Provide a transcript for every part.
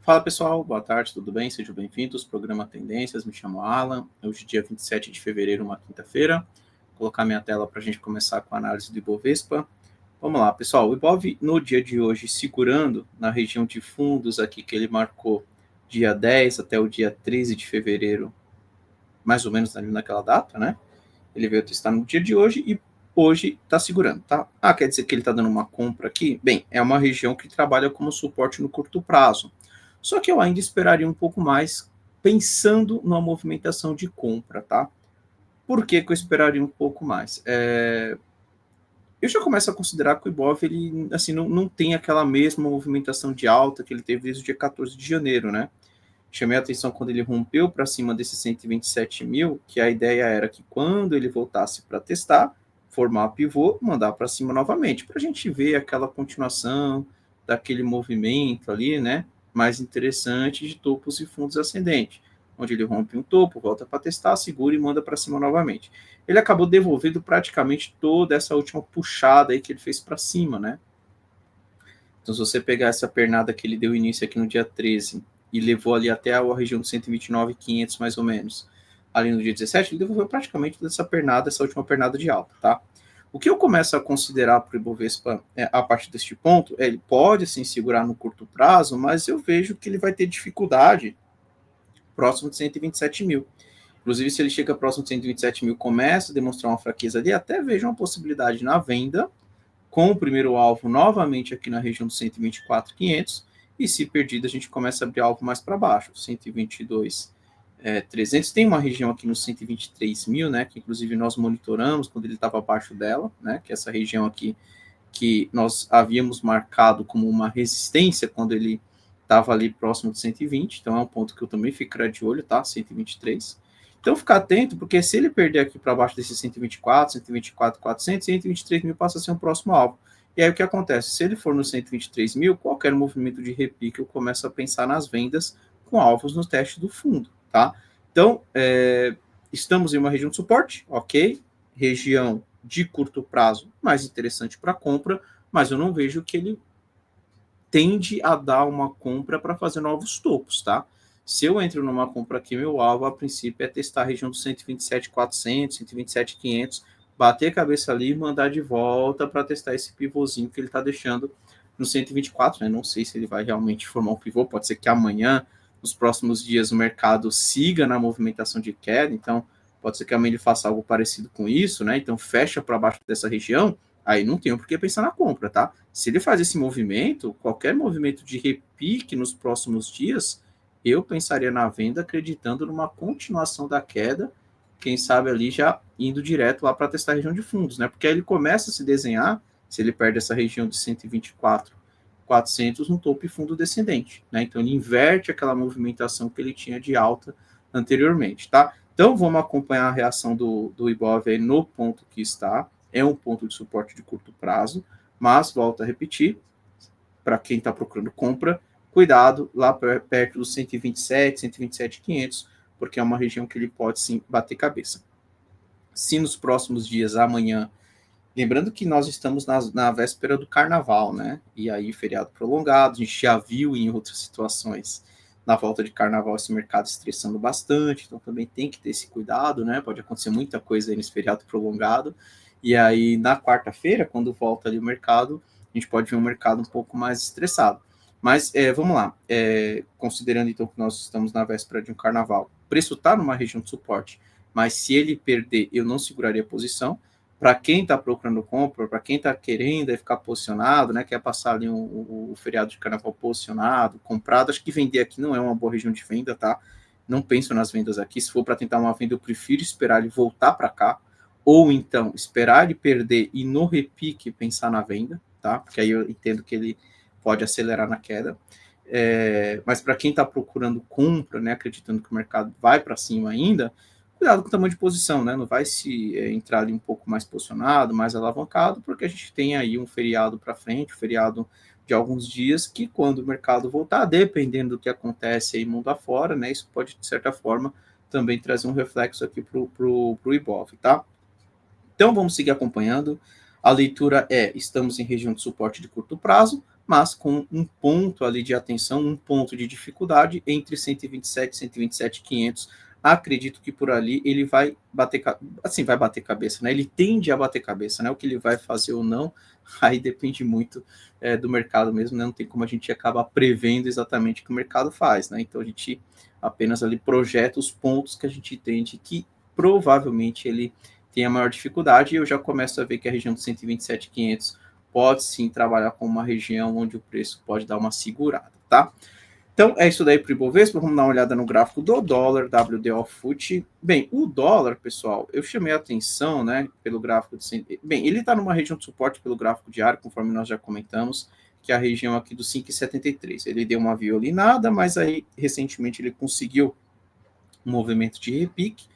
Fala pessoal, boa tarde, tudo bem? Sejam bem-vindos. Programa Tendências, me chamo Alan. Hoje, dia 27 de fevereiro, uma quinta-feira. Vou colocar minha tela para a gente começar com a análise do Ibovespa. Vamos lá, pessoal. O Ibov, no dia de hoje, segurando na região de fundos aqui que ele marcou dia 10 até o dia 13 de fevereiro, mais ou menos ali naquela data, né? Ele veio testar no dia de hoje e hoje está segurando, tá? Quer dizer que ele está dando uma compra aqui? Bem, é uma região que trabalha como suporte no curto prazo. Só que eu ainda esperaria um pouco mais, pensando numa movimentação de compra, tá? Por que eu esperaria um pouco mais? Eu já começo a considerar que o Ibov, ele, assim, não tem aquela mesma movimentação de alta que ele teve desde o dia 14 de janeiro, né? Chamei a atenção quando ele rompeu para cima desses 127 mil, que a ideia era que quando ele voltasse para testar, formar pivô, mandar para cima novamente, para a gente ver aquela continuação daquele movimento ali, né? Mais interessante de topos e fundos ascendentes, onde ele rompe um topo, volta para testar, segura e manda para cima novamente. Ele acabou devolvendo praticamente toda essa última puxada aí que ele fez para cima, né? Então, se você pegar essa pernada que ele deu início aqui no dia 13 e levou ali até a região de 129.500 mais ou menos, ali no dia 17, ele devolveu praticamente dessa pernada, essa última pernada de alta, tá? O que eu começo a considerar para o Ibovespa a partir deste ponto, ele pode sim segurar no curto prazo, mas eu vejo que ele vai ter dificuldade próximo de 127 mil. Inclusive, se ele chega próximo de 127 mil, começa a demonstrar uma fraqueza ali, até vejo uma possibilidade na venda, com o primeiro alvo novamente aqui na região dos 124.500, e se perdido a gente começa a abrir alvo mais para baixo, 122.300. Tem uma região aqui nos 123 mil, né, que inclusive nós monitoramos quando ele estava abaixo dela, né, que é essa região aqui que nós havíamos marcado como uma resistência quando ele estava ali próximo de 120, então é um ponto que eu também ficaria de olho, tá, 123. Então, ficar atento, porque se ele perder aqui para baixo desses 124.400, 123 mil passa a ser um próximo alvo. E aí o que acontece? Se ele for no 123 mil, qualquer movimento de repique eu começo a pensar nas vendas com alvos no teste do fundo, tá? Então, estamos em uma região de suporte, ok? Região de curto prazo mais interessante para compra, mas eu não vejo que ele tende a dar uma compra para fazer novos topos, tá? Se eu entro numa compra aqui, meu alvo, a princípio, é testar a região dos 127.400, 127.500, bater a cabeça ali e mandar de volta para testar esse pivôzinho que ele está deixando no 124, né? Não sei se ele vai realmente formar um pivô, pode ser que amanhã, nos próximos dias, o mercado siga na movimentação de queda, então pode ser que amanhã ele faça algo parecido com isso, né? Então fecha para baixo dessa região, aí não tenho por que pensar na compra, tá? Se ele faz esse movimento, qualquer movimento de repique nos próximos dias, eu pensaria na venda acreditando numa continuação da queda, quem sabe ali já indo direto lá para testar a região de fundos, né? Porque aí ele começa a se desenhar, se ele perde essa região de 124.400 no topo e fundo descendente, né? Então ele inverte aquela movimentação que ele tinha de alta anteriormente, tá? Então vamos acompanhar a reação do Ibov aí no ponto que está, é um ponto de suporte de curto prazo, mas volto a repetir, para quem está procurando compra, cuidado lá perto dos 127, 127.500, porque é uma região que ele pode sim bater cabeça. Se nos próximos dias, amanhã, lembrando que nós estamos na véspera do carnaval, né? E aí feriado prolongado, a gente já viu em outras situações na volta de carnaval esse mercado estressando bastante, então também tem que ter esse cuidado, né? Pode acontecer muita coisa aí nesse feriado prolongado. E aí na quarta-feira, quando volta ali o mercado, a gente pode ver um mercado um pouco mais estressado. Mas vamos lá, considerando então que nós estamos na véspera de um carnaval, o preço está numa região de suporte, mas se ele perder, eu não seguraria a posição. Para quem está procurando compra, para quem está querendo ficar posicionado, né, quer passar ali o feriado de carnaval posicionado, comprado, acho que vender aqui não é uma boa região de venda, tá? Não penso nas vendas aqui. Se for para tentar uma venda, eu prefiro esperar ele voltar para cá, ou então esperar ele perder e no repique pensar na venda, tá? Porque aí eu entendo que ele pode acelerar na queda. Mas para quem está procurando compra, né, acreditando que o mercado vai para cima ainda, cuidado com o tamanho de posição, né? Não vai se entrar ali um pouco mais posicionado, mais alavancado, porque a gente tem aí um feriado para frente, um feriado de alguns dias, que quando o mercado voltar, dependendo do que acontece aí mundo afora, né? Isso pode, de certa forma, também trazer um reflexo aqui para o Ibov, tá? Então, vamos seguir acompanhando. A leitura estamos em região de suporte de curto prazo, mas com um ponto ali de atenção, um ponto de dificuldade entre 127 e 127.500. Acredito que por ali ele vai bater, assim, vai bater cabeça, né? Ele tende a bater cabeça, né? O que ele vai fazer ou não, aí depende muito do mercado mesmo, né? Não tem como a gente acabar prevendo exatamente o que o mercado faz, né? Então a gente apenas ali projeta os pontos que a gente entende que provavelmente ele tem a maior dificuldade, e eu já começo a ver que a região de 127.500 pode sim trabalhar como uma região onde o preço pode dar uma segurada, tá? Então, é isso daí para o Ibovespa. Vamos dar uma olhada no gráfico do dólar, WDO FUT. Bem, o dólar, pessoal, eu chamei a atenção, né, pelo gráfico de... Bem, ele está numa região de suporte pelo gráfico diário, conforme nós já comentamos, que é a região aqui do 5,73. Ele deu uma violinada, mas aí, recentemente, ele conseguiu um movimento de repique,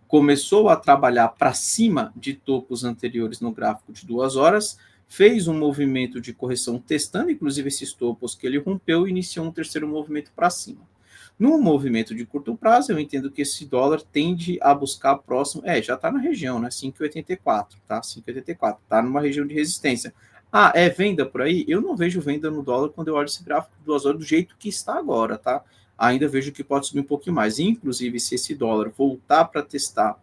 começou a trabalhar para cima de topos anteriores no gráfico de 2 horas, fez um movimento de correção testando, inclusive, esses topos que ele rompeu e iniciou um terceiro movimento para cima. No movimento de curto prazo, eu entendo que esse dólar tende a buscar próximo, já está na região, né, 5,84, tá, 5,84, tá numa região de resistência. Ah, é venda por aí? Eu não vejo venda no dólar quando eu olho esse gráfico de 2 horas do jeito que está agora, tá? Ainda vejo que pode subir um pouquinho mais. Inclusive, se esse dólar voltar para testar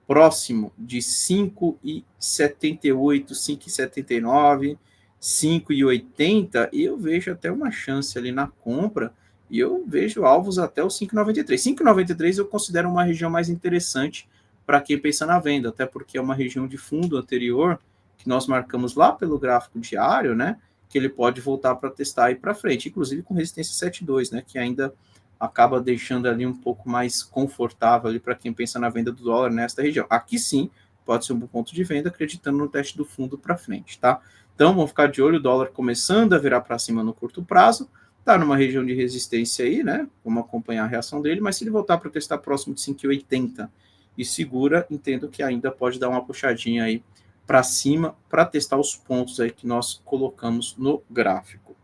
próximo de 5,78, 5,79, 5,80, eu vejo até uma chance ali na compra, e eu vejo alvos até o 5,93. 5,93 eu considero uma região mais interessante para quem pensa na venda, até porque é uma região de fundo anterior que nós marcamos lá pelo gráfico diário, né? Que ele pode voltar para testar aí para frente, inclusive com resistência 7,2, né? Que ainda acaba deixando ali um pouco mais confortável ali para quem pensa na venda do dólar nesta região. Aqui sim, pode ser um bom ponto de venda, acreditando no teste do fundo para frente, tá? Então, vamos ficar de olho, o dólar começando a virar para cima no curto prazo, tá numa região de resistência aí, né? Vamos acompanhar a reação dele, mas se ele voltar para testar próximo de 5,80 e segura, entendo que ainda pode dar uma puxadinha aí para cima para testar os pontos aí que nós colocamos no gráfico.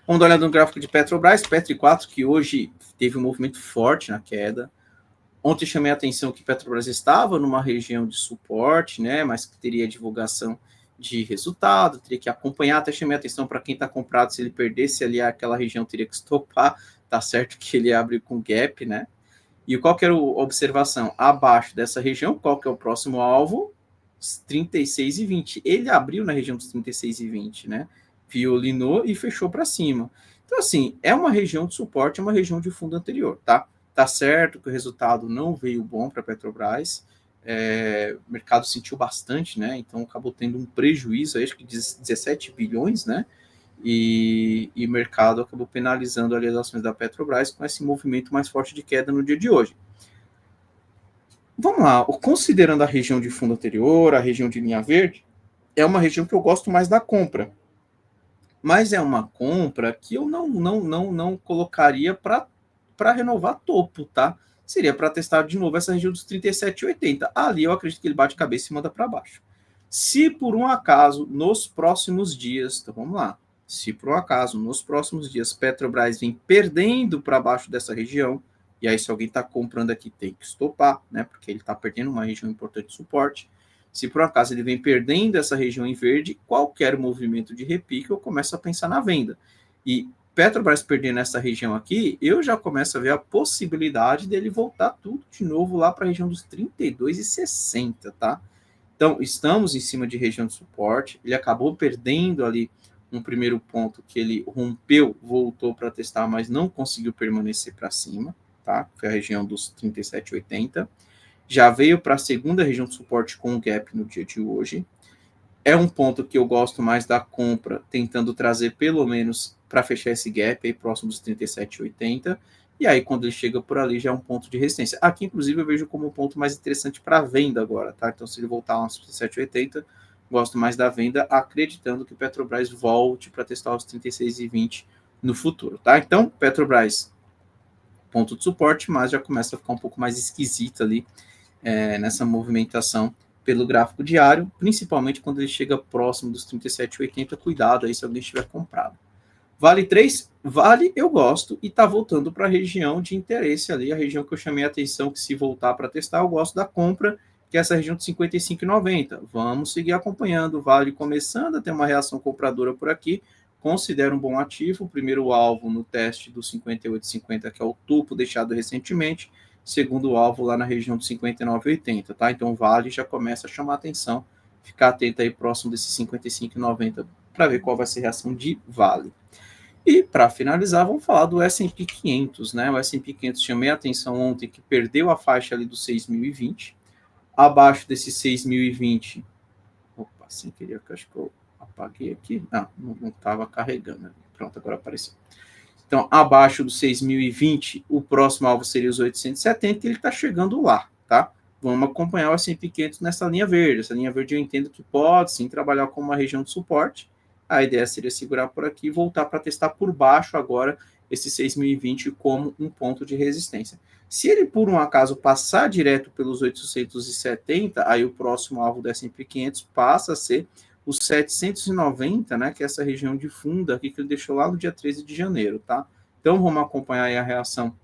Vamos dar uma olhada no gráfico de Petrobras, Petro 4, que hoje teve um movimento forte na queda. Ontem chamei a atenção que Petrobras estava numa região de suporte, né, mas que teria divulgação de resultado, teria que acompanhar. Até chamei a atenção para quem está comprado, se ele perdesse ali aquela região, teria que estopar. Tá certo que ele abre com gap, né? E qual que era a observação? Abaixo dessa região, qual que é o próximo alvo? 36,20. Ele abriu na região dos 36,20, né? Violinou e fechou para cima. Então, assim, é uma região de suporte, é uma região de fundo anterior, tá? Tá certo que o resultado não veio bom para a Petrobras, o mercado sentiu bastante, né? Então, acabou tendo um prejuízo, acho que de 17 bilhões, né? E o mercado acabou penalizando ali as ações da Petrobras com esse movimento mais forte de queda no dia de hoje. Vamos lá, considerando a região de fundo anterior, a região de linha verde, é uma região que eu gosto mais da compra. Mas é uma compra que eu não colocaria para renovar topo, tá? Seria para testar de novo essa região dos 37,80. Ali eu acredito que ele bate cabeça e manda para baixo. Se por um acaso, nos próximos dias, então vamos lá, se por um acaso, nos próximos dias, Petrobras vem perdendo para baixo dessa região, e aí se alguém está comprando aqui tem que estopar, né? Porque ele está perdendo uma região importante de suporte. Se por acaso ele vem perdendo essa região em verde, qualquer movimento de repique, eu começo a pensar na venda. E Petrobras perdendo essa região aqui, eu já começo a ver a possibilidade dele voltar tudo de novo lá para a região dos 32,60, tá? Então, estamos em cima de região de suporte. Ele acabou perdendo ali um primeiro ponto que ele rompeu, voltou para testar, mas não conseguiu permanecer para cima, tá? Foi a região dos 37,80. Já veio para a segunda região de suporte com o gap no dia de hoje. É um ponto que eu gosto mais da compra, tentando trazer pelo menos para fechar esse gap aí próximo dos 37,80. E aí, quando ele chega por ali, já é um ponto de resistência. Aqui, inclusive, eu vejo como um ponto mais interessante para venda agora, tá? Então, se ele voltar aos 37,80, gosto mais da venda, acreditando que Petrobras volte para testar os 36,20 no futuro, tá? Então, Petrobras, ponto de suporte, mas já começa a ficar um pouco mais esquisito ali nessa movimentação pelo gráfico diário, principalmente quando ele chega próximo dos 37,80, cuidado aí se alguém estiver comprado. Vale 3? Vale, eu gosto, e está voltando para a região de interesse ali, a região que eu chamei a atenção, que se voltar para testar, eu gosto da compra, que é essa região de 55,90. Vamos seguir acompanhando, Vale começando a ter uma reação compradora por aqui, considero um bom ativo. O primeiro alvo no teste do 58,50, que é o topo deixado recentemente. Segundo alvo lá na região dos 59,80, tá? Então o Vale já começa a chamar atenção. Ficar atento aí próximo desses 55,90 para ver qual vai ser a reação de Vale. E para finalizar, vamos falar do S&P 500, né? O S&P 500 chamei a atenção ontem que perdeu a faixa ali dos 6.020. Abaixo desses 6.020. Opa, sem querer, acho que eu apaguei aqui. Não estava carregando. Pronto, agora apareceu. Então, abaixo dos 6.020, o próximo alvo seria os 870, e ele está chegando lá, tá? Vamos acompanhar o S&P 500 nessa linha verde. Essa linha verde eu entendo que pode, sim, trabalhar como uma região de suporte. A ideia seria segurar por aqui e voltar para testar por baixo agora esse 6.020 como um ponto de resistência. Se ele, por um acaso, passar direto pelos 870, aí o próximo alvo do S&P 500 passa a ser os 790, né, que é essa região de funda aqui que ele deixou lá no dia 13 de janeiro, tá? Então, vamos acompanhar aí a reação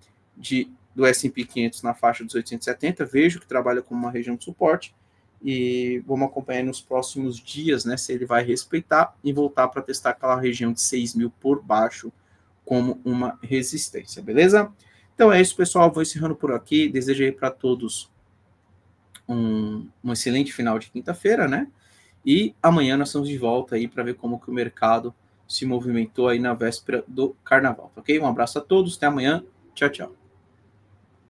do S&P 500 na faixa dos 870, vejo que trabalha como uma região de suporte, e vamos acompanhar nos próximos dias, né, se ele vai respeitar e voltar para testar aquela região de 6.000 por baixo como uma resistência, beleza? Então é isso, pessoal, vou encerrando por aqui, desejo aí para todos um excelente final de quinta-feira, né? E amanhã nós estamos de volta aí para ver como que o mercado se movimentou aí na véspera do carnaval, ok? Um abraço a todos, até amanhã, tchau, tchau.